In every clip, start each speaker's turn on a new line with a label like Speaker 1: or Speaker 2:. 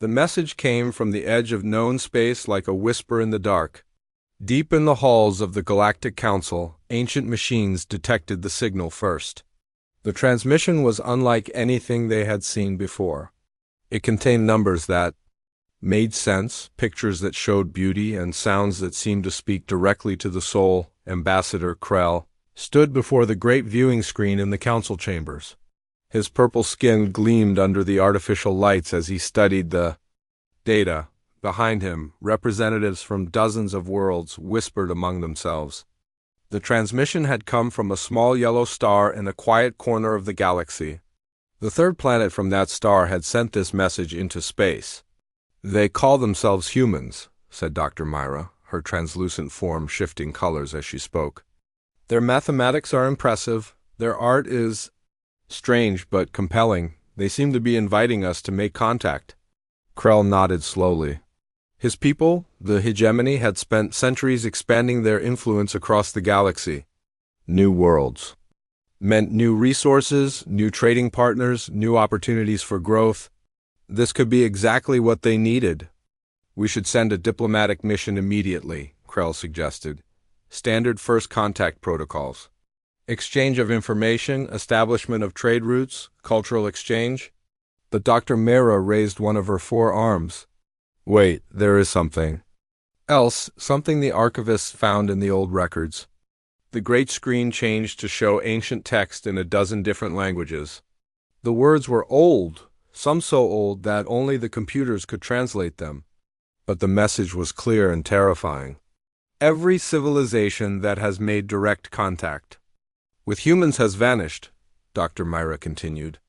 Speaker 1: The message came from the edge of known space like a whisper in the dark. Deep in the halls of the Galactic Council, ancient machines detected the signal first. The transmission was unlike anything they had seen before. It contained numbers that made sense, pictures that showed beauty, and sounds that seemed to speak directly to the soul. Ambassador Krell stood before the great viewing screen in the council chambers. His purple skin gleamed under the artificial lights as he studied the data. Behind him, representatives from dozens of worlds whispered among themselves. The transmission had come from a small yellow star in a quiet corner of the galaxy. The third planet from that star had sent this message into space. "They call themselves humans," said Dr. Myra, her translucent form shifting colors as she spoke. "Their mathematics are impressive. Their art is strange but compelling. They seem to be inviting us to make contact." Krell nodded slowly. His people, the hegemony, had spent centuries expanding their influence across the galaxy. New worlds meant new resources, new trading partners, new opportunities for growth. This could be exactly what they needed. "We should send a diplomatic mission immediately," Krell suggested. "Standard first contact protocols. Exchange of information, establishment of trade routes, cultural exchange." But Dr. Mera raised one of her 4 arms. "Wait, there is something else, something the archivists found in the old records." The great screen changed to show ancient text in a dozen different languages. The words were old, some so old that only the computers could translate them. But the message was clear and terrifying. "Every civilization that has made direct contact with humans has vanished," Dr. Myra continued.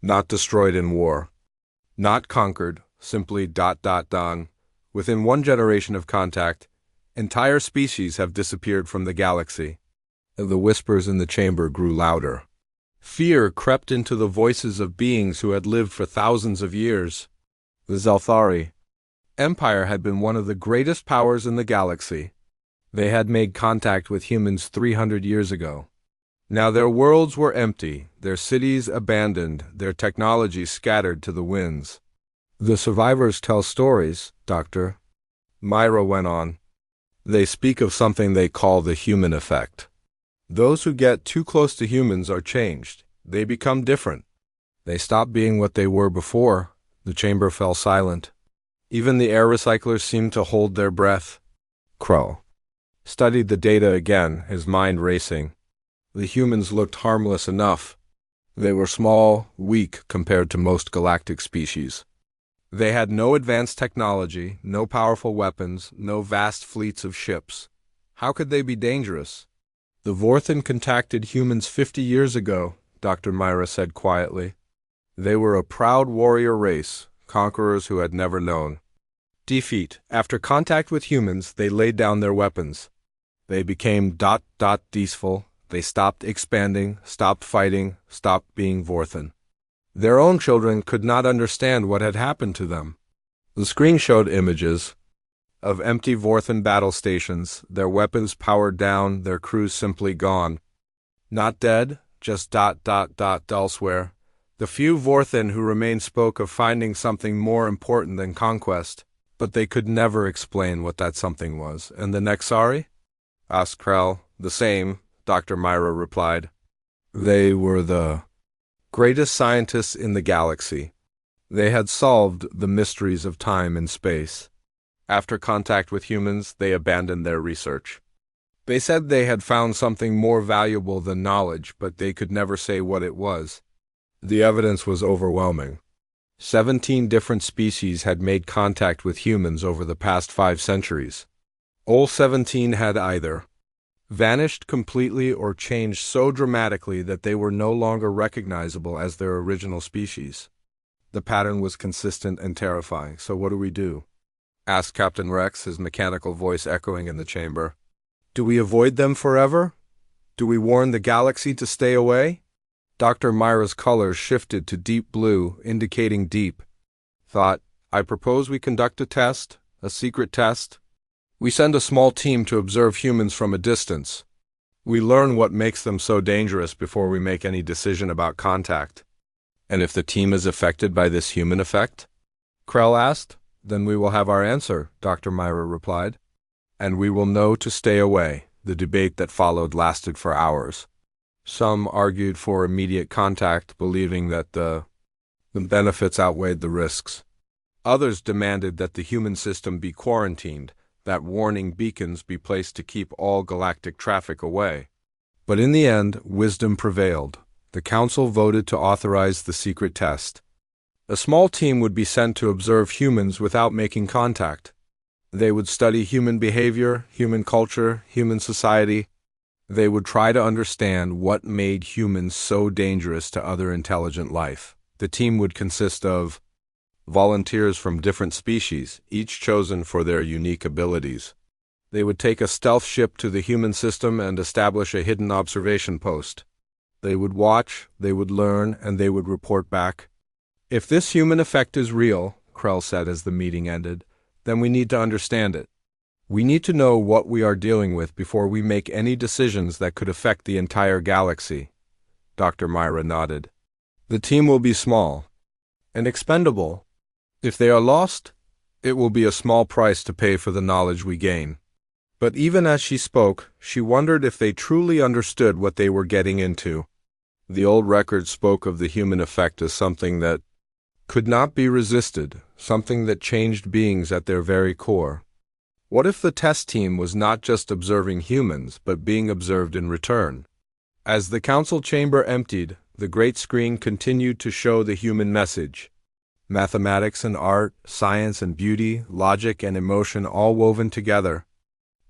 Speaker 1: "Not destroyed in war, not conquered, simply ... Within 1 generation of contact, entire species have disappeared from the galaxy." The whispers in the chamber grew louder. Fear crept into the voices of beings who had lived for thousands of years. The Zelthari Empire had been one of the greatest powers in the galaxy. They had made contact with humans 300 years ago. Now their worlds were empty, their cities abandoned, their technology scattered to the winds. "The survivors tell stories, Doctor," Myra went on. "They speak of something they call the human effect. Those who get too close to humans are changed. They become different. They stop being what they were before." The chamber fell silent. Even the air recyclers seemed to hold their breath. Krell studied the data again, his mind racing. The humans looked harmless enough. They were small, weak compared to most galactic species. They had no advanced technology, no powerful weapons, no vast fleets of ships. How could they be dangerous? "The Vorthen contacted humans 50 years ago," Dr. Myra said quietly. "They were a proud warrior race, conquerors who had never known defeat. After contact with humans, they laid down their weapons. They became ... peaceful. They stopped expanding, stopped fighting, stopped being Vorthen. Their own children could not understand what had happened to them." The screen showed images of empty Vorthen battle stations, their weapons powered down, their crews simply gone. Not dead, just ... elsewhere. The few Vorthen who remained spoke of finding something more important than conquest, but they could never explain what that something was. "And the Nexari?" asked Krell. "The same," Dr. Myra replied. "They were the greatest scientists in the galaxy. They had solved the mysteries of time and space. After contact with humans, they abandoned their research. They said they had found something more valuable than knowledge, but they could never say what it was. The evidence was overwhelming. 17 different species had made contact with humans over the past 5 centuries. All 17 had either vanished completely or changed so dramatically that they were no longer recognizable as their original species. The pattern was consistent and terrifying. "So what do we do?" asked Captain Rex, his mechanical voice echoing in the chamber. "Do we avoid them forever? Do we warn the galaxy to stay away?" Dr. Myra's colors shifted to deep blue, indicating deep thought. "I propose we conduct a test, a secret test. We send a small team to observe humans from a distance. We learn what makes them so dangerous before we make any decision about contact. And if the team is affected by this human effect, Krell asked. Then we will have our answer, Dr. Myra replied. And we will know to stay away. The debate that followed lasted for hours. Some argued for immediate contact, believing that the benefits outweighed the risks. Others demanded that the human system be quarantined, that warning beacons be placed to keep all galactic traffic away. But in the end, wisdom prevailed. The Council voted to authorize the secret test. A small team would be sent to observe humans without making contact. They would study human behavior, human culture, human society. They would try to understand what made humans so dangerous to other intelligent life. The team would consist of volunteers from different species, each chosen for their unique abilities. They would take a stealth ship to the human system and establish a hidden observation post. They would watch, they would learn, and they would report back. If this human effect is real, Krell said as the meeting ended, then we need to understand it. We need to know what we are dealing with before we make any decisions that could affect the entire galaxy. Dr. Myra nodded. The team will be small and expendable. If they are lost, it will be a small price to pay for the knowledge we gain. But even as she spoke, she wondered if they truly understood what they were getting into. The old record spoke of the human effect as something that could not be resisted, something that changed beings at their very core. What if the test team was not just observing humans, but being observed in return? As the council chamber emptied, the great screen continued to show the human message. Mathematics and art, science and beauty, logic and emotion all woven together,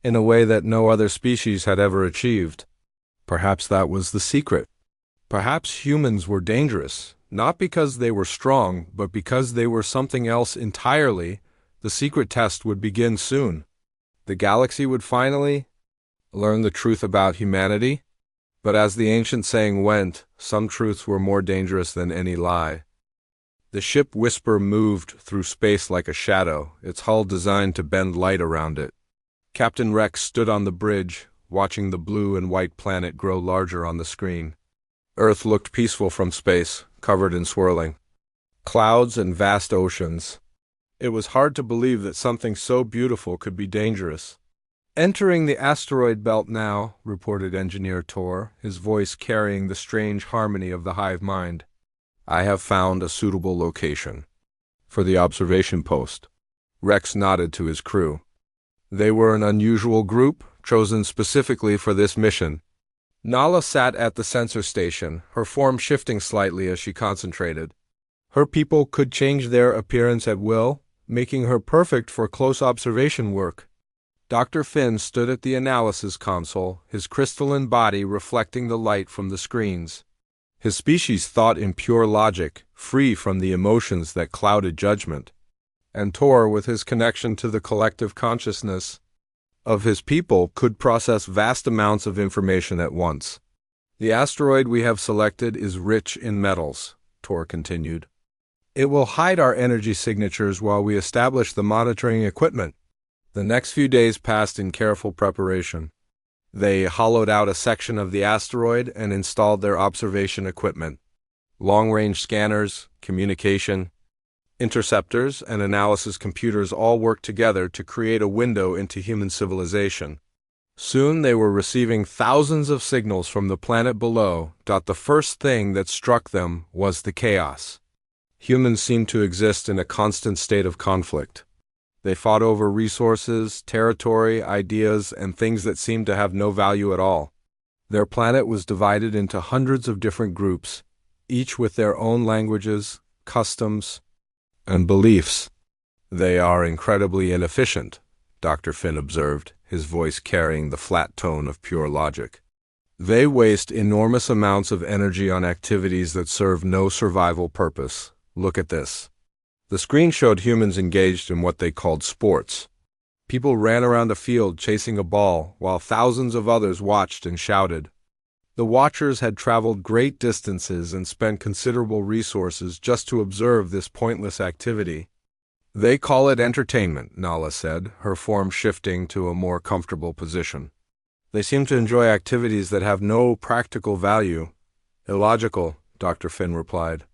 Speaker 1: in a way that no other species had ever achieved. Perhaps that was the secret. Perhaps humans were dangerous, not because they were strong, but because they were something else entirely. The secret test would begin soon. The galaxy would finally learn the truth about humanity. But as the ancient saying went, some truths were more dangerous than any lie. The ship Whisper moved through space like a shadow, its hull designed to bend light around it. Captain Rex stood on the bridge, watching the blue and white planet grow larger on the screen. Earth looked peaceful from space, covered in swirling clouds and vast oceans. It was hard to believe that something so beautiful could be dangerous. "Entering the asteroid belt now," reported Engineer Tor, his voice carrying the strange harmony of the hive mind. "I have found a suitable location for the observation post." Rex nodded to his crew. They were an unusual group, chosen specifically for this mission. Nala sat at the sensor station, her form shifting slightly as she concentrated. Her people could change their appearance at will, making her perfect for close observation work. Dr. Finn stood at the analysis console, his crystalline body reflecting the light from the screens. His species thought in pure logic, free from the emotions that clouded judgment. And Tor, with his connection to the collective consciousness of his people, could process vast amounts of information at once. "The asteroid we have selected is rich in metals," Tor continued. "It will hide our energy signatures while we establish the monitoring equipment." The next few days passed in careful preparation. They hollowed out a section of the asteroid and installed their observation equipment. Long-range scanners, communication, interceptors, and analysis computers all worked together to create a window into human civilization. Soon they were receiving thousands of signals from the planet below. The first thing that struck them was the chaos. Humans seemed to exist in a constant state of conflict. They fought over resources, territory, ideas, and things that seemed to have no value at all. Their planet was divided into hundreds of different groups, each with their own languages, customs, and beliefs. "They are incredibly inefficient," Dr. Finn observed, his voice carrying the flat tone of pure logic. "They waste enormous amounts of energy on activities that serve no survival purpose. Look at this." The screen showed humans engaged in what they called sports. People ran around a field chasing a ball, while thousands of others watched and shouted. The watchers had traveled great distances and spent considerable resources just to observe this pointless activity. "They call it entertainment," Nala said, her form shifting to a more comfortable position. "They seem to enjoy activities that have no practical value." "Illogical," Dr. Finn replied.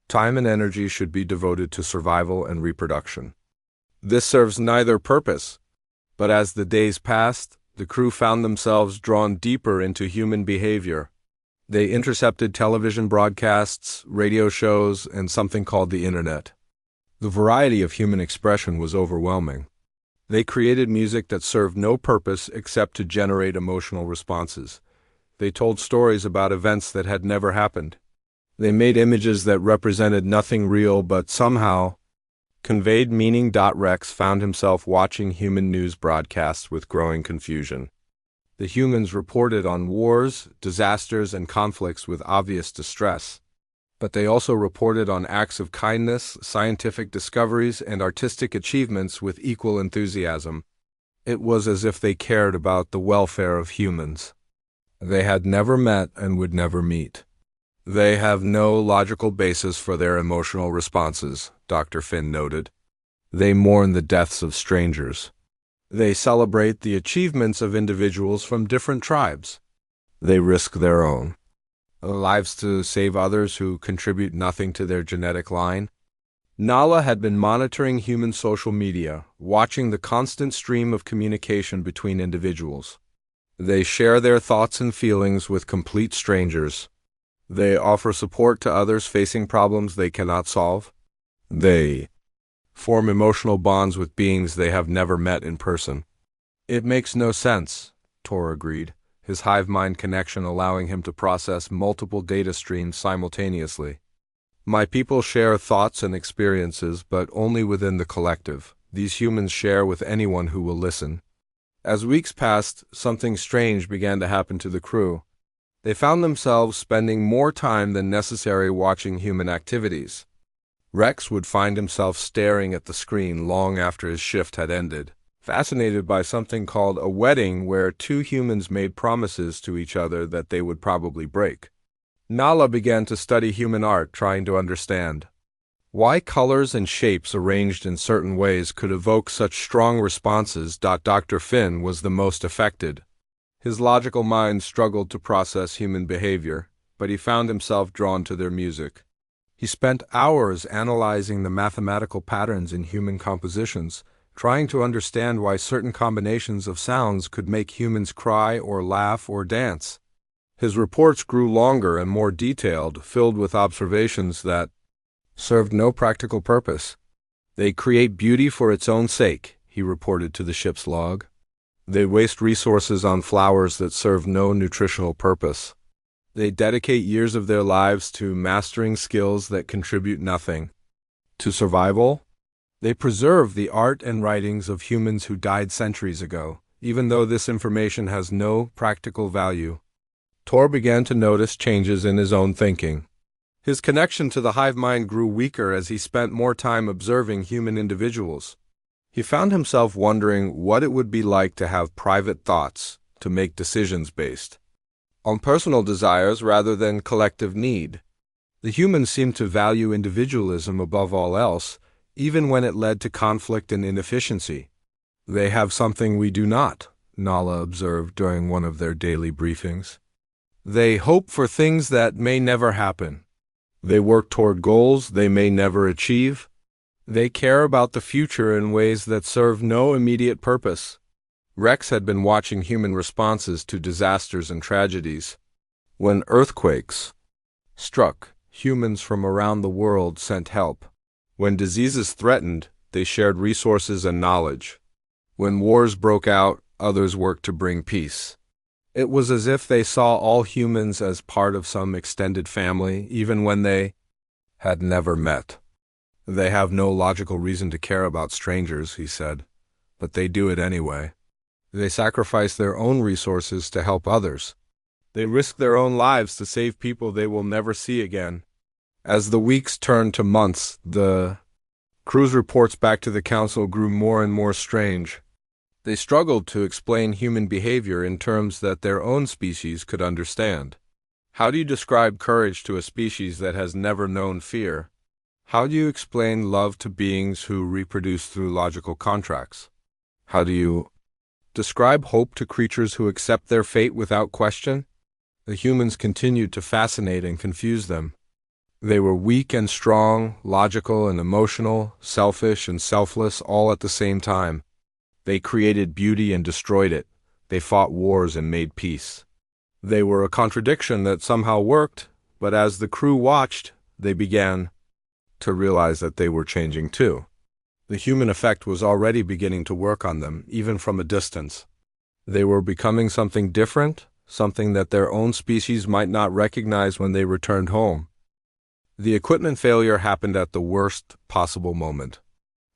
Speaker 1: Time and energy should be devoted to survival and reproduction. This serves neither purpose, but as the days passed, the crew found themselves drawn deeper into human behavior. They intercepted television broadcasts, radio shows, and something called the Internet. The variety of human expression was overwhelming. They created music that served no purpose except to generate emotional responses. They told stories about events that had never happened. They made images that represented nothing real but somehow conveyed meaning. Rex found himself watching human news broadcasts with growing confusion. The humans reported on wars, disasters, and conflicts with obvious distress. But they also reported on acts of kindness, scientific discoveries, and artistic achievements with equal enthusiasm. It was as if they cared about the welfare of humans. They had never met and would never meet. They have no logical basis for their emotional responses, Dr. Finn noted. They mourn the deaths of strangers. They celebrate the achievements of individuals from different tribes. They risk their own lives to save others who contribute nothing to their genetic line. Nala had been monitoring human social media, watching the constant stream of communication between individuals. They share their thoughts and feelings with complete strangers. They offer support to others facing problems they cannot solve. They form emotional bonds with beings they have never met in person. It makes no sense, Tor agreed, his hive mind connection allowing him to process multiple data streams simultaneously. My people share thoughts and experiences, but only within the collective. These humans share with anyone who will listen. As weeks passed, something strange began to happen to the crew. They found themselves spending more time than necessary watching human activities. Rex would find himself staring at the screen long after his shift had ended, fascinated by something called a wedding where two humans made promises to each other that they would probably break. Nala began to study human art, trying to understand why colors and shapes arranged in certain ways could evoke such strong responses. Dr. Finn was the most affected. His logical mind struggled to process human behavior, but he found himself drawn to their music. He spent hours analyzing the mathematical patterns in human compositions, trying to understand why certain combinations of sounds could make humans cry or laugh or dance. His reports grew longer and more detailed, filled with observations that served no practical purpose. They create beauty for its own sake, he reported to the ship's log. They waste resources on flowers that serve no nutritional purpose. They dedicate years of their lives to mastering skills that contribute nothing to survival. They preserve the art and writings of humans who died centuries ago, even though this information has no practical value. Tor began to notice changes in his own thinking. His connection to the hive mind grew weaker as he spent more time observing human individuals. He found himself wondering what it would be like to have private thoughts, to make decisions based on personal desires rather than collective need. The humans seemed to value individualism above all else, even when it led to conflict and inefficiency. They have something we do not, Nala observed during one of their daily briefings. They hope for things that may never happen. They work toward goals they may never achieve. They care about the future in ways that serve no immediate purpose. Rex had been watching human responses to disasters and tragedies. When earthquakes struck, humans from around the world sent help. When diseases threatened, they shared resources and knowledge. When wars broke out, others worked to bring peace. It was as if they saw all humans as part of some extended family, even when they had never met. They have no logical reason to care about strangers, he said, but they do it anyway. They sacrifice their own resources to help others. They risk their own lives to save people they will never see again. As the weeks turned to months, the crew's reports back to the council grew more and more strange. They struggled to explain human behavior in terms that their own species could understand. How do you describe courage to a species that has never known fear? How do you explain love to beings who reproduce through logical contracts? How do you describe hope to creatures who accept their fate without question? The humans continued to fascinate and confuse them. They were weak and strong, logical and emotional, selfish and selfless, all at the same time. They created beauty and destroyed it. They fought wars and made peace. They were a contradiction that somehow worked, but as the crew watched, they began to realize that they were changing too. The human effect was already beginning to work on them, even from a distance. They were becoming something different, something that their own species might not recognize when they returned home. The equipment failure happened at the worst possible moment.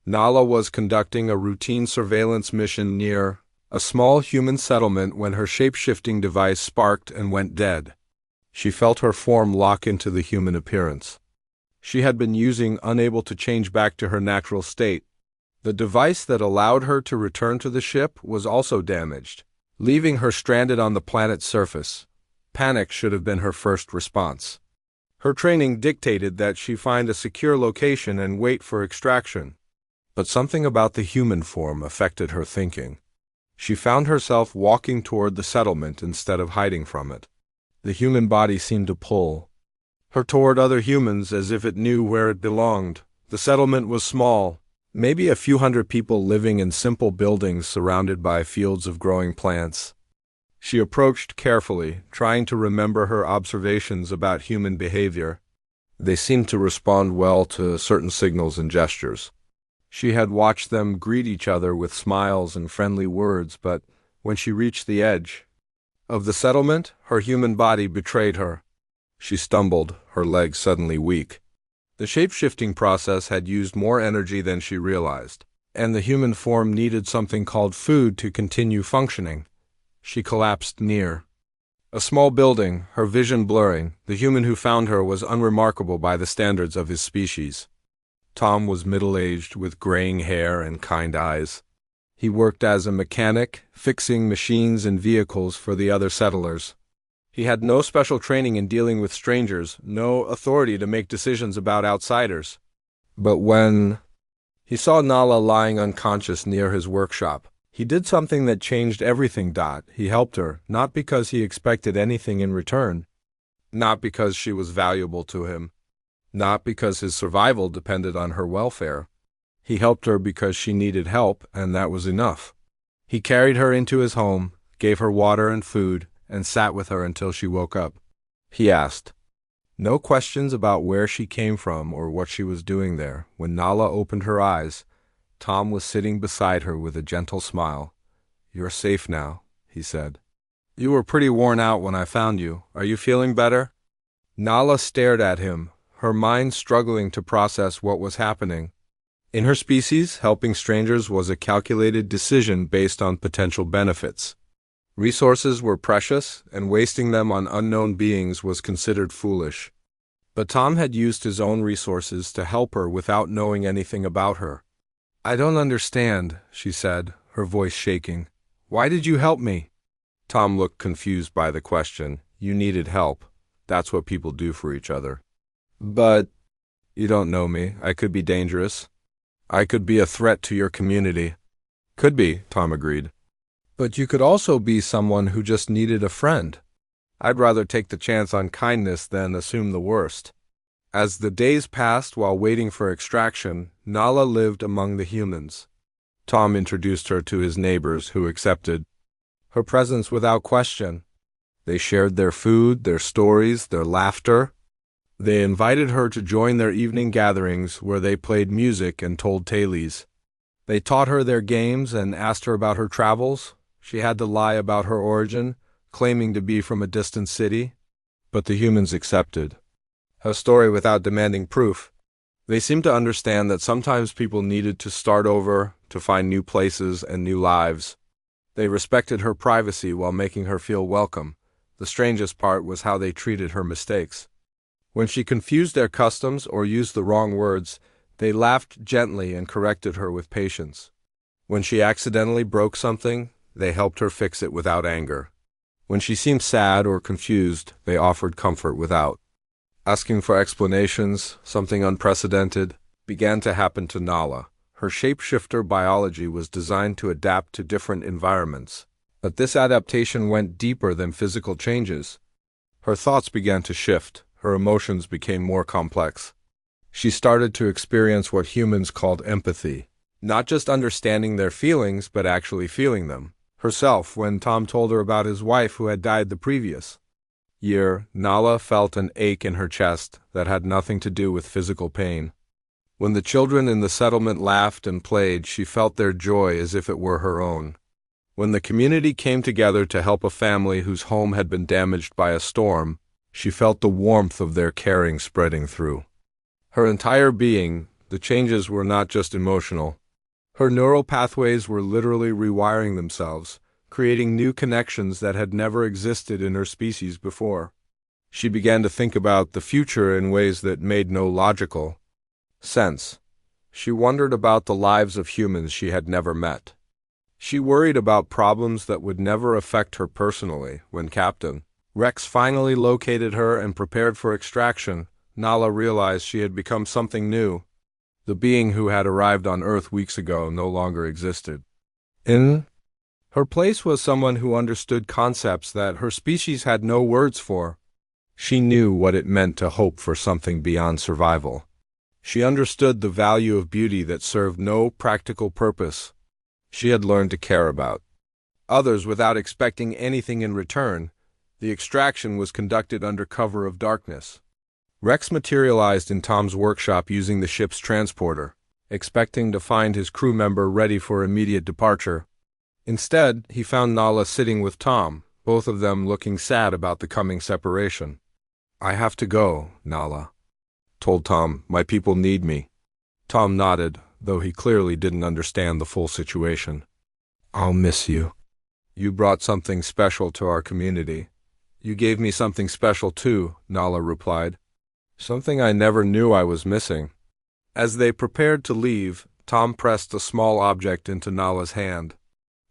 Speaker 1: Nala was conducting a routine surveillance mission near a small human settlement when her shape-shifting device sparked and went dead. She felt her form lock into the human appearance. She had been using unable to change back to her natural state. The device that allowed her to return to the ship was also damaged, leaving her stranded on the planet's surface. Panic should have been her first response. Her training dictated that she find a secure location and wait for extraction. But something about the human form affected her thinking. She found herself walking toward the settlement instead of hiding from it. The human body seemed to pull her toward other humans as if it knew where it belonged. The settlement was small, maybe a few hundred people living in simple buildings surrounded by fields of growing plants. She approached carefully, trying to remember her observations about human behavior. They seemed to respond well to certain signals and gestures. She had watched them greet each other with smiles and friendly words, but when she reached the edge of the settlement, her human body betrayed her. She stumbled, her legs suddenly weak. The shape-shifting process had used more energy than she realized, and the human form needed something called food to continue functioning. She collapsed near a small building, her vision blurring. The human who found her was unremarkable by the standards of his species. Tom was middle-aged with graying hair and kind eyes. He worked as a mechanic, fixing machines and vehicles for the other settlers. He had no special training in dealing with strangers, no authority to make decisions about outsiders. But when he saw Nala lying unconscious near his workshop, he did something that changed everything. He helped her, not because he expected anything in return, not because she was valuable to him, not because his survival depended on her welfare. He helped her because she needed help, and that was enough. He carried her into his home, gave her water and food, and sat with her until she woke up. He asked no questions about where she came from or what she was doing there. When Nala opened her eyes, Tom was sitting beside her with a gentle smile. "You're safe now," he said. "You were pretty worn out when I found you. Are you feeling better?" Nala stared at him, her mind struggling to process what was happening. In her species, helping strangers was a calculated decision based on potential benefits. Resources were precious, and wasting them on unknown beings was considered foolish. But Tom had used his own resources to help her without knowing anything about her. "I don't understand," she said, her voice shaking. "Why did you help me?" Tom looked confused by the question. "You needed help. That's what people do for each other." "But you don't know me. I could be dangerous. I could be a threat to your community." "Could be," Tom agreed. "But you could also be someone who just needed a friend. I'd rather take the chance on kindness than assume the worst." As the days passed while waiting for extraction, Nala lived among the humans. Tom introduced her to his neighbors, who accepted her presence without question. They shared their food, their stories, their laughter. They invited her to join their evening gatherings where they played music and told tales. They taught her their games and asked her about her travels. She had to lie about her origin, claiming to be from a distant city. But the humans accepted her story without demanding proof. They seemed to understand that sometimes people needed to start over, to find new places and new lives. They respected her privacy while making her feel welcome. The strangest part was how they treated her mistakes. When she confused their customs or used the wrong words, they laughed gently and corrected her with patience. When she accidentally broke something, they helped her fix it without anger. When she seemed sad or confused, they offered comfort without asking for explanations. Something unprecedented began to happen to Nala. Her shapeshifter biology was designed to adapt to different environments. But this adaptation went deeper than physical changes. Her thoughts began to shift. her emotions became more complex. She started to experience what humans called empathy, not just understanding their feelings, but actually feeling them. Herself, when Tom told her about his wife who had died the previous year, Nala felt an ache in her chest that had nothing to do with physical pain. When the children in the settlement laughed and played, she felt their joy as if it were her own. When the community came together to help a family whose home had been damaged by a storm, she felt the warmth of their caring spreading through her entire being. The changes were not just emotional. Her neural pathways were literally rewiring themselves, creating new connections that had never existed in her species before. She began to think about the future in ways that made no logical sense. She wondered about the lives of humans she had never met. She worried about problems that would never affect her personally. When Captain Rex finally located her and prepared for extraction, Nala realized she had become something new. The being who had arrived on Earth weeks ago no longer existed. In her place was someone who understood concepts that her species had no words for. She knew what it meant to hope for something beyond survival. She understood the value of beauty that served no practical purpose. She had learned to care about others without expecting anything in return. The extraction was conducted under cover of darkness. Rex materialized in Tom's workshop using the ship's transporter, expecting to find his crew member ready for immediate departure. Instead, he found Nala sitting with Tom, both of them looking sad about the coming separation. "I have to go," Nala told Tom. "My people need me." Tom nodded, though he clearly didn't understand the full situation. "I'll miss you. You brought something special to our community." "You gave me something special too," Nala replied. "Something I never knew I was missing." As they prepared to leave, Tom pressed a small object into Nala's hand.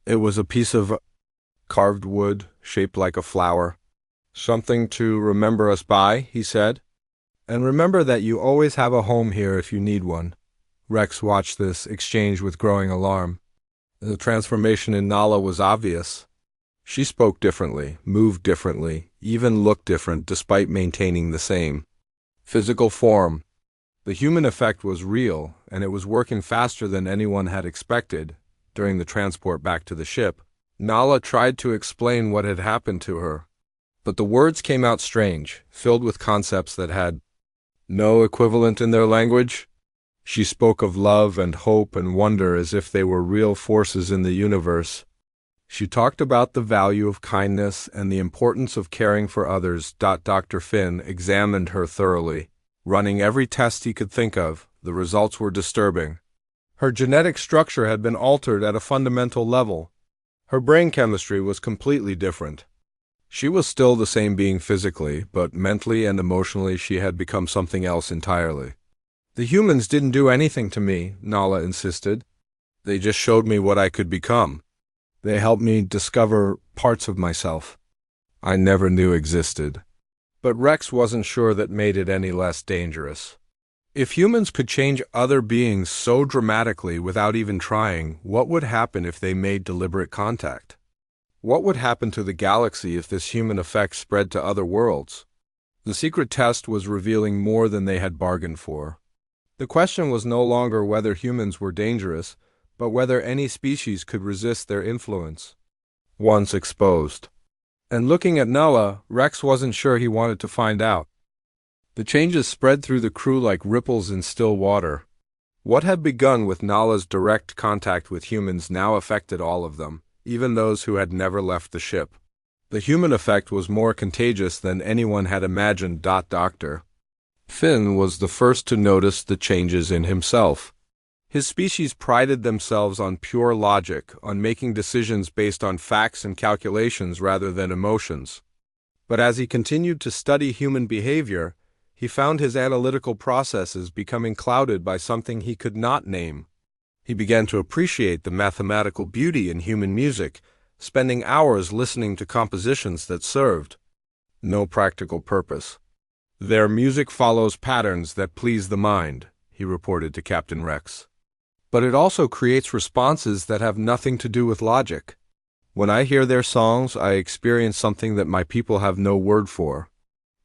Speaker 1: It was a piece of carved wood, shaped like a flower. "Something to remember us by," he said. "And remember that you always have a home here if you need one." Rex watched this exchange with growing alarm. The transformation in Nala was obvious. She spoke differently, moved differently, even looked different despite maintaining the same physical form. The human effect was real, and it was working faster than anyone had expected. During the transport back to the ship, Nala tried to explain what had happened to her, but the words came out strange, filled with concepts that had no equivalent in their language. She spoke of love and hope and wonder as if they were real forces in the universe. She talked about the value of kindness and the importance of caring for others. Dr. Finn examined her thoroughly, running every test he could think of. The results were disturbing. Her genetic structure had been altered at a fundamental level. Her brain chemistry was completely different. She was still the same being physically, but mentally and emotionally she had become something else entirely. "The humans didn't do anything to me," Nala insisted. "They just showed me what I could become. They helped me discover parts of myself I never knew existed." But Rex wasn't sure that made it any less dangerous. If humans could change other beings so dramatically without even trying, what would happen if they made deliberate contact? What would happen to the galaxy if this human effect spread to other worlds? The secret test was revealing more than they had bargained for. The question was no longer whether humans were dangerous, but whether any species could resist their influence once exposed. And looking at Nala, Rex wasn't sure he wanted to find out. The changes spread through the crew like ripples in still water. What had begun with Nala's direct contact with humans now affected all of them, even those who had never left the ship. The human effect was more contagious than anyone had imagined. Dr. Finn was the first to notice the changes in himself. His species prided themselves on pure logic, on making decisions based on facts and calculations rather than emotions. But as he continued to study human behavior, he found his analytical processes becoming clouded by something he could not name. He began to appreciate the mathematical beauty in human music, spending hours listening to compositions that served no practical purpose. "Their music follows patterns that please the mind," he reported to Captain Rex. "But it also creates responses that have nothing to do with logic. When I hear their songs, I experience something that my people have no word for."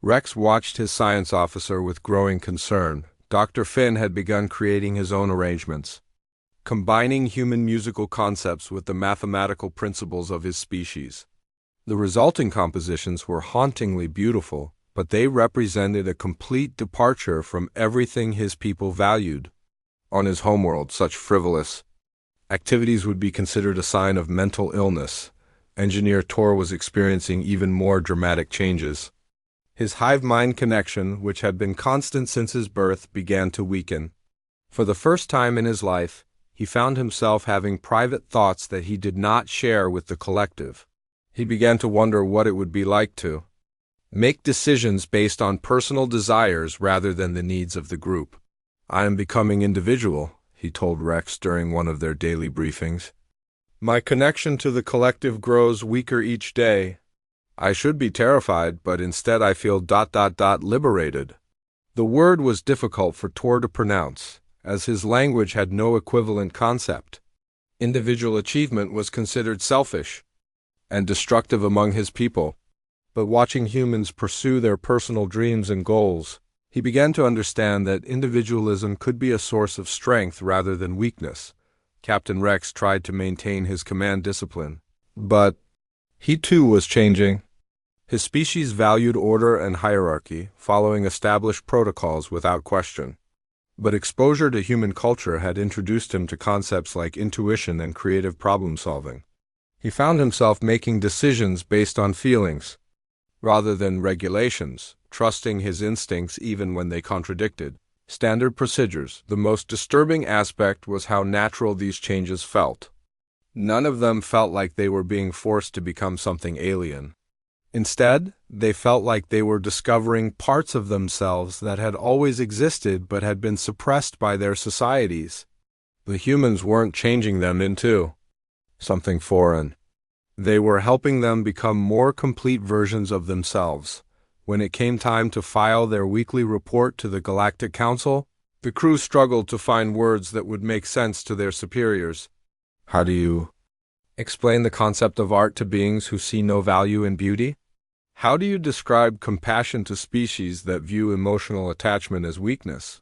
Speaker 1: Rex watched his science officer with growing concern. Dr. Finn had begun creating his own arrangements, combining human musical concepts with the mathematical principles of his species. The resulting compositions were hauntingly beautiful, but they represented a complete departure from everything his people valued. On his homeworld, such frivolous activities would be considered a sign of mental illness. Engineer Tor was experiencing even more dramatic changes. His hive-mind connection, which had been constant since his birth, began to weaken. For the first time in his life, he found himself having private thoughts that he did not share with the collective. He began to wonder what it would be like to make decisions based on personal desires rather than the needs of the group. "I am becoming individual," he told Rex during one of their daily briefings. "My connection to the collective grows weaker each day. I should be terrified, but instead I feel liberated." The word was difficult for Tor to pronounce, as his language had no equivalent concept. Individual achievement was considered selfish and destructive among his people. But watching humans pursue their personal dreams and goals, he began to understand that individualism could be a source of strength rather than weakness. Captain Rex tried to maintain his command discipline, but he too was changing. His species valued order and hierarchy, following established protocols without question. But exposure to human culture had introduced him to concepts like intuition and creative problem-solving. He found himself making decisions based on feelings, rather than regulations, trusting his instincts even when they contradicted standard procedures. The most disturbing aspect was how natural these changes felt. None of them felt like they were being forced to become something alien. Instead, they felt like they were discovering parts of themselves that had always existed but had been suppressed by their societies. The humans weren't changing them into something foreign. They were helping them become more complete versions of themselves. When it came time to file their weekly report to the Galactic Council, the crew struggled to find words that would make sense to their superiors. "How do you explain the concept of art to beings who see no value in beauty? How do you describe compassion to species that view emotional attachment as weakness?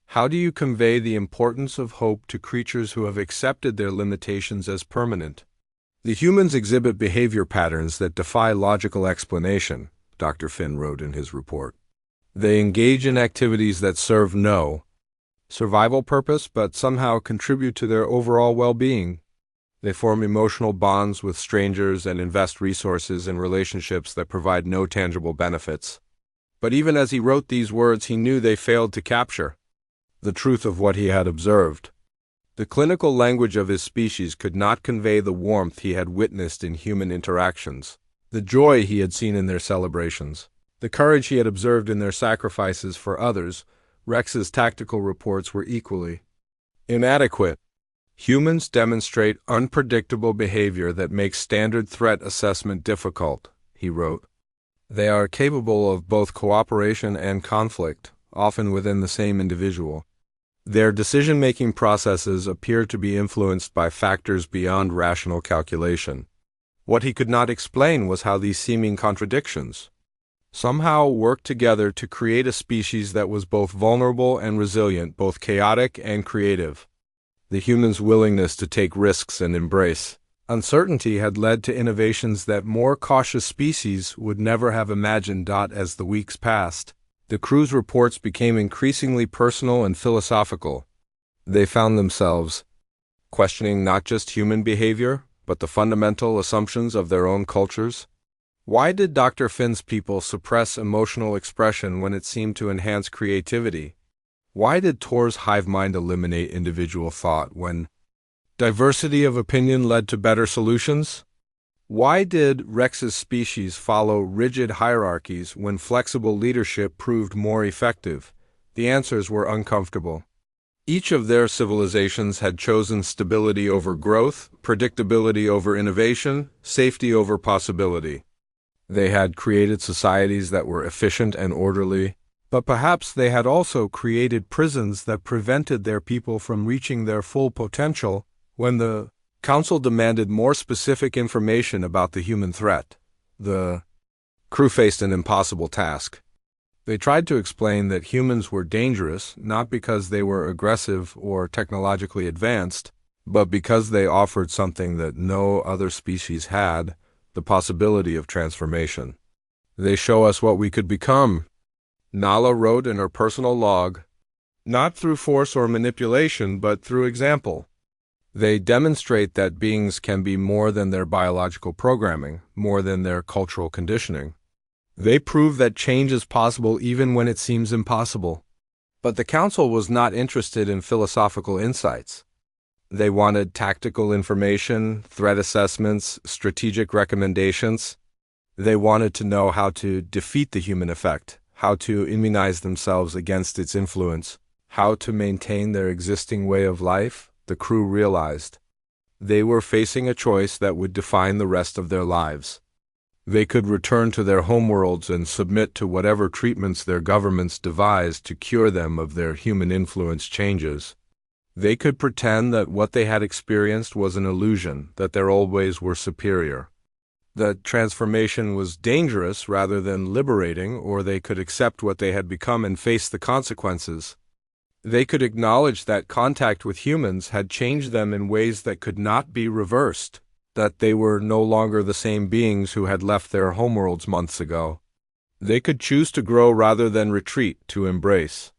Speaker 1: How do you convey the importance of hope to creatures who have accepted their limitations as permanent?" "The humans exhibit behavior patterns that defy logical explanation," Dr. Finn wrote in his report. "They engage in activities that serve no survival purpose but somehow contribute to their overall well-being. They form emotional bonds with strangers and invest resources in relationships that provide no tangible benefits." But even as he wrote these words, he knew they failed to capture the truth of what he had observed. The clinical language of his species could not convey the warmth he had witnessed in human interactions, the joy he had seen in their celebrations, the courage he had observed in their sacrifices for others. Rex's tactical reports were equally inadequate. "Humans demonstrate unpredictable behavior that makes standard threat assessment difficult," he wrote. "They are capable of both cooperation and conflict, often within the same individual. Their decision-making processes appear to be influenced by factors beyond rational calculation." What he could not explain was how these seeming contradictions somehow worked together to create a species that was both vulnerable and resilient, both chaotic and creative. The humans' willingness to take risks and embrace uncertainty had led to innovations that more cautious species would never have imagined. As the weeks passed, the crew's reports became increasingly personal and philosophical. They found themselves questioning not just human behavior, but the fundamental assumptions of their own cultures. Why did Dr. Finn's people suppress emotional expression when it seemed to enhance creativity? Why did Tor's hive mind eliminate individual thought when diversity of opinion led to better solutions? Why did Rex's species follow rigid hierarchies when flexible leadership proved more effective? The answers were uncomfortable. Each of their civilizations had chosen stability over growth, predictability over innovation, safety over possibility. They had created societies that were efficient and orderly, but perhaps they had also created prisons that prevented their people from reaching their full potential. When the Council demanded more specific information about the human threat, the crew faced an impossible task. They tried to explain that humans were dangerous not because they were aggressive or technologically advanced, but because they offered something that no other species had, the possibility of transformation. They show us what we could become, Nala wrote in her personal log, not through force or manipulation, but through example. They demonstrate that beings can be more than their biological programming, more than their cultural conditioning. They prove that change is possible even when it seems impossible. But the Council was not interested in philosophical insights. They wanted tactical information, threat assessments, strategic recommendations. They wanted to know how to defeat the human effect, how to immunize themselves against its influence, how to maintain their existing way of life. The crew realized they were facing a choice that would define the rest of their lives. They could return to their homeworlds and submit to whatever treatments their governments devised to cure them of their human influence changes. They could pretend that what they had experienced was an illusion, that their old ways were superior. That transformation was dangerous rather than liberating, or they could accept what they had become and face the consequences. They could acknowledge that contact with humans had changed them in ways that could not be reversed, that they were no longer the same beings who had left their homeworlds months ago. They could choose to grow rather than retreat, to embrace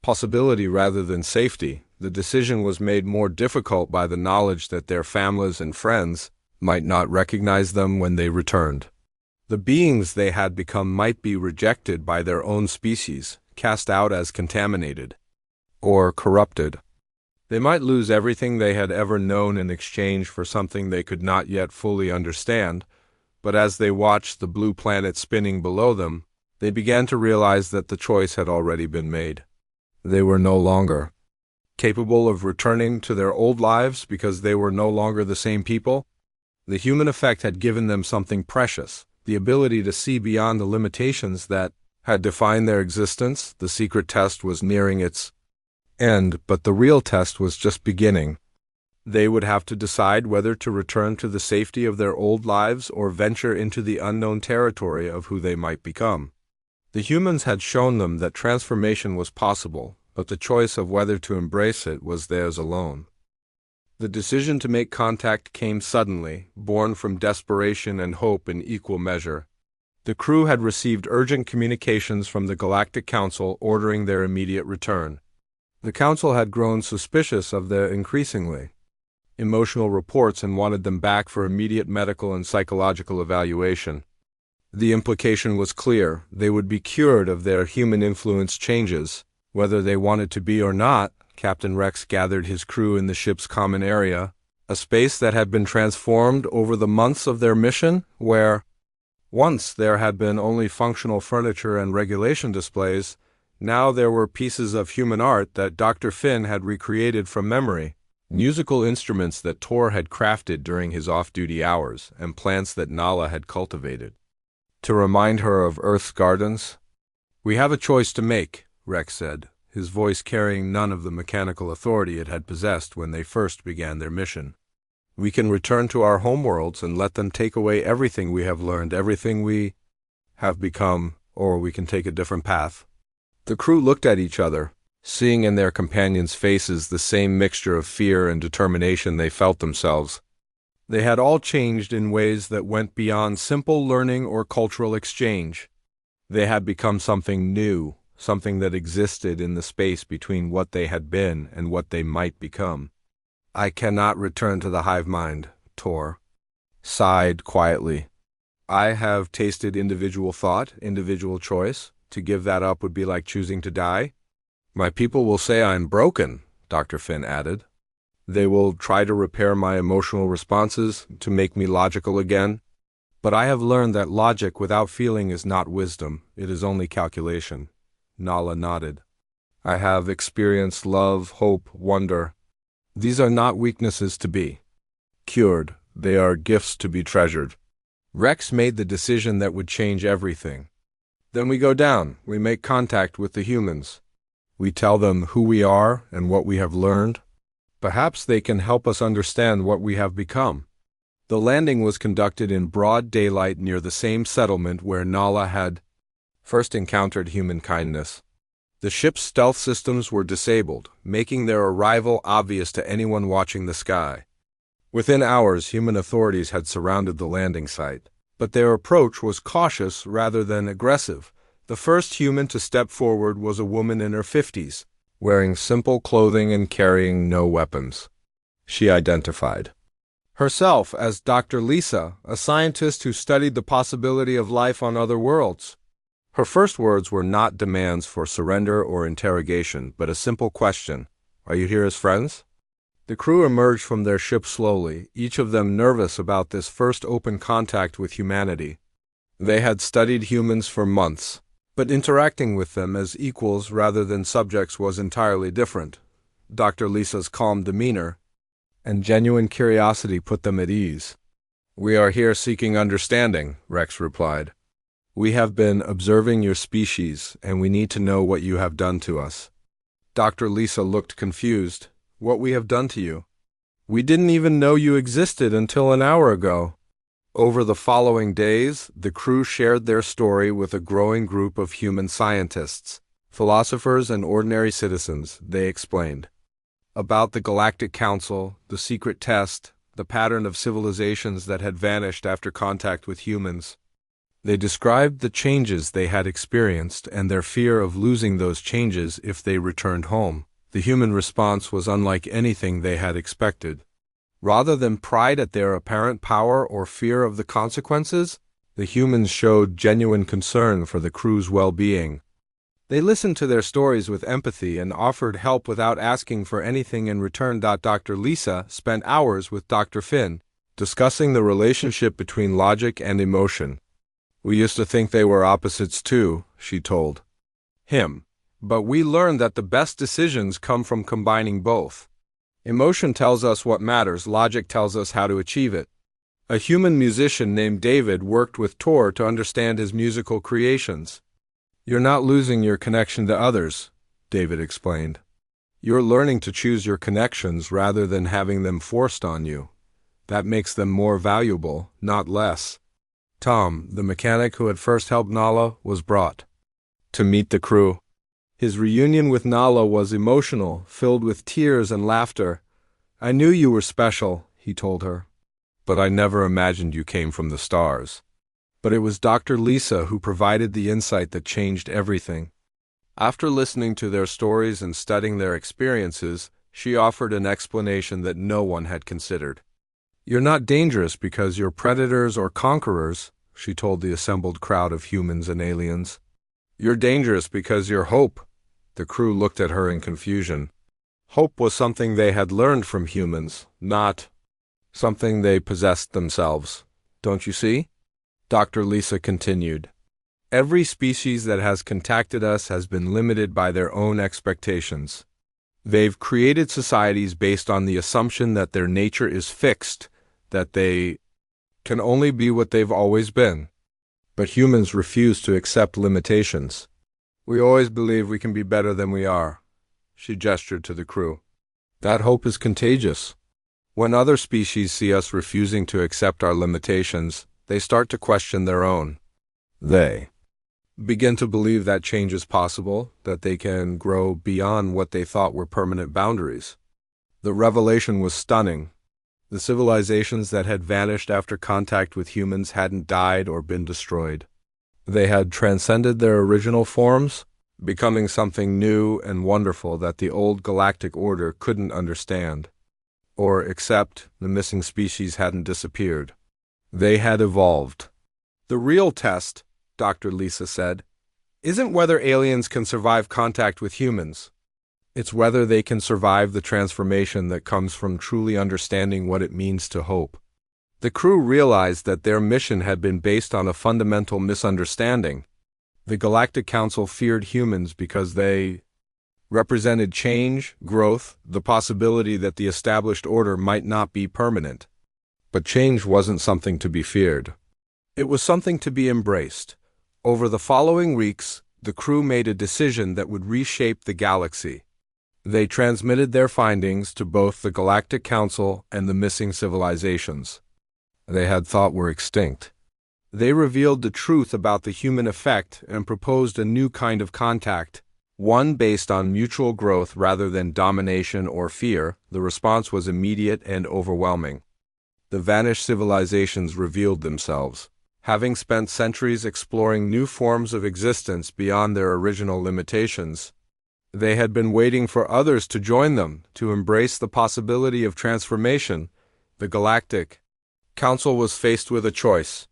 Speaker 1: possibility rather than safety. The decision was made more difficult by the knowledge that their families and friends might not recognize them when they returned. The beings they had become might be rejected by their own species, cast out as contaminated, or corrupted. They might lose everything they had ever known in exchange for something they could not yet fully understand, but as they watched the blue planet spinning below them, they began to realize that the choice had already been made. They were no longer capable of returning to their old lives because they were no longer the same people. The human effect had given them something precious, the ability to see beyond the limitations that had defined their existence. The secret test was nearing its end, but the real test was just beginning. They would have to decide whether to return to the safety of their old lives or venture into the unknown territory of who they might become. The humans had shown them that transformation was possible, but the choice of whether to embrace it was theirs alone. The decision to make contact came suddenly, born from desperation and hope in equal measure. The crew had received urgent communications from the Galactic Council ordering their immediate return. The Council had grown suspicious of their increasingly emotional reports and wanted them back for immediate medical and psychological evaluation. The implication was clear: they would be cured of their human influence changes, whether they wanted to be or not. Captain Rex gathered his crew in the ship's common area, a space that had been transformed over the months of their mission, where once there had been only functional furniture and regulation displays. Now there were pieces of human art that Dr. Finn had recreated from memory, musical instruments that Tor had crafted during his off-duty hours, and plants that Nala had cultivated to remind her of Earth's gardens. "We have a choice to make," Rex said, his voice carrying none of the mechanical authority it had possessed when they first began their mission. "We can return to our homeworlds and let them take away everything we have learned, everything we have become, or we can take a different path." The crew looked at each other, seeing in their companions' faces the same mixture of fear and determination they felt themselves. They had all changed in ways that went beyond simple learning or cultural exchange. They had become something new, something that existed in the space between what they had been and what they might become. "I cannot return to the hive mind," Tor sighed quietly. "I have tasted individual thought, individual choice. To give that up would be like choosing to die." "My people will say I'm broken," Dr. Finn added. "They will try to repair my emotional responses, to make me logical again. But I have learned that logic without feeling is not wisdom, it is only calculation." Nala nodded. "I have experienced love, hope, wonder. These are not weaknesses to be cured, they are gifts to be treasured." Rex made the decision that would change everything. "Then we go down, we make contact with the humans. We tell them who we are and what we have learned. Perhaps they can help us understand what we have become." The landing was conducted in broad daylight near the same settlement where Nala had first encountered human kindness. The ship's stealth systems were disabled, making their arrival obvious to anyone watching the sky. Within hours, human authorities had surrounded the landing site, but their approach was cautious rather than aggressive. The first human to step forward was a woman in her 50s, wearing simple clothing and carrying no weapons. She identified herself as Dr. Lisa, a scientist who studied the possibility of life on other worlds. Her first words were not demands for surrender or interrogation, but a simple question: "Are you here as friends?" The crew emerged from their ship slowly, each of them nervous about this first open contact with humanity. They had studied humans for months, but interacting with them as equals rather than subjects was entirely different. Dr. Lisa's calm demeanor and genuine curiosity put them at ease. "We are here seeking understanding," Rex replied. "We have been observing your species, and we need to know what you have done to us." Dr. Lisa looked confused. "What we have done to you? We didn't even know you existed until an hour ago." Over the following days, the crew shared their story with a growing group of human scientists, philosophers, and ordinary citizens. They explained about the Galactic Council, the secret test, the pattern of civilizations that had vanished after contact with humans. They described the changes they had experienced and their fear of losing those changes if they returned home. The human response was unlike anything they had expected. Rather than pride at their apparent power or fear of the consequences, the humans showed genuine concern for the crew's well-being. They listened to their stories with empathy and offered help without asking for anything in return. Dr. Lisa spent hours with Dr. Finn, discussing the relationship between logic and emotion. "We used to think they were opposites too," she told him. "But we learned that the best decisions come from combining both. Emotion tells us what matters, logic tells us how to achieve it." A human musician named David worked with Tor to understand his musical creations. "You're not losing your connection to others," David explained. "You're learning to choose your connections rather than having them forced on you. That makes them more valuable, not less." Tom, the mechanic who had first helped Nala, was brought to meet the crew. His reunion with Nala was emotional, filled with tears and laughter. "I knew you were special," he told her, "but I never imagined you came from the stars." But it was Dr. Lisa who provided the insight that changed everything. After listening to their stories and studying their experiences, she offered an explanation that no one had considered. "You're not dangerous because you're predators or conquerors," she told the assembled crowd of humans and aliens. "You're dangerous because you're hope." The crew looked at her in confusion. Hope was something they had learned from humans, not something they possessed themselves. "Don't you see?" Dr. Lisa continued. "Every species that has contacted us has been limited by their own expectations. They've created societies based on the assumption that their nature is fixed, that they can only be what they've always been. But humans refuse to accept limitations. We always believe we can be better than we are." She gestured to the crew. "That hope is contagious. When other species see us refusing to accept our limitations, they start to question their own. They begin to believe that change is possible, that they can grow beyond what they thought were permanent boundaries." The revelation was stunning. The civilizations that had vanished after contact with humans hadn't died or been destroyed. They had transcended their original forms, becoming something new and wonderful that the old galactic order couldn't understand or accept. The missing species hadn't disappeared. They had evolved. "The real test," Dr. Lisa said, "isn't whether aliens can survive contact with humans. It's whether they can survive the transformation that comes from truly understanding what it means to hope." The crew realized that their mission had been based on a fundamental misunderstanding. The Galactic Council feared humans because they represented change, growth, the possibility that the established order might not be permanent. But change wasn't something to be feared. It was something to be embraced. Over the following weeks, the crew made a decision that would reshape the galaxy. They transmitted their findings to both the Galactic Council and the missing civilizations they had thought were extinct. They revealed the truth about the human effect and proposed a new kind of contact, one based on mutual growth rather than domination or fear. The response was immediate and overwhelming. The vanished civilizations revealed themselves. Having spent centuries exploring new forms of existence beyond their original limitations, they had been waiting for others to join them, to embrace the possibility of transformation. The Galactic Council was faced with a choice.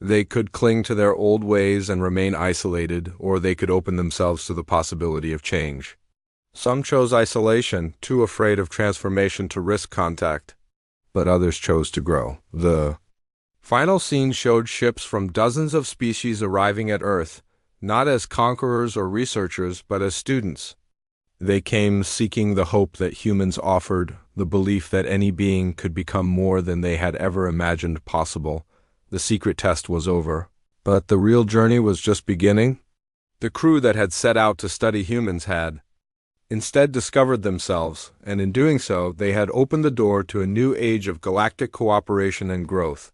Speaker 1: They could cling to their old ways and remain isolated, or they could open themselves to the possibility of change. Some chose isolation, too afraid of transformation to risk contact, but others chose to grow. The final scene showed ships from dozens of species arriving at Earth, not as conquerors or researchers, but as students. They came seeking the hope that humans offered, the belief that any being could become more than they had ever imagined possible. The secret test was over, but the real journey was just beginning. The crew that had set out to study humans had instead discovered themselves, and in doing so, they had opened the door to a new age of galactic cooperation and growth.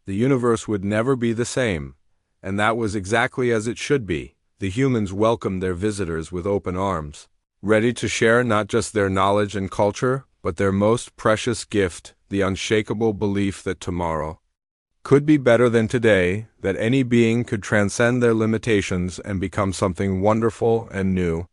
Speaker 1: The universe would never be the same, and that was exactly as it should be. The humans welcomed their visitors with open arms, ready to share not just their knowledge and culture, but their most precious gift, the unshakable belief that tomorrow could be better than today, that any being could transcend their limitations and become something wonderful and new.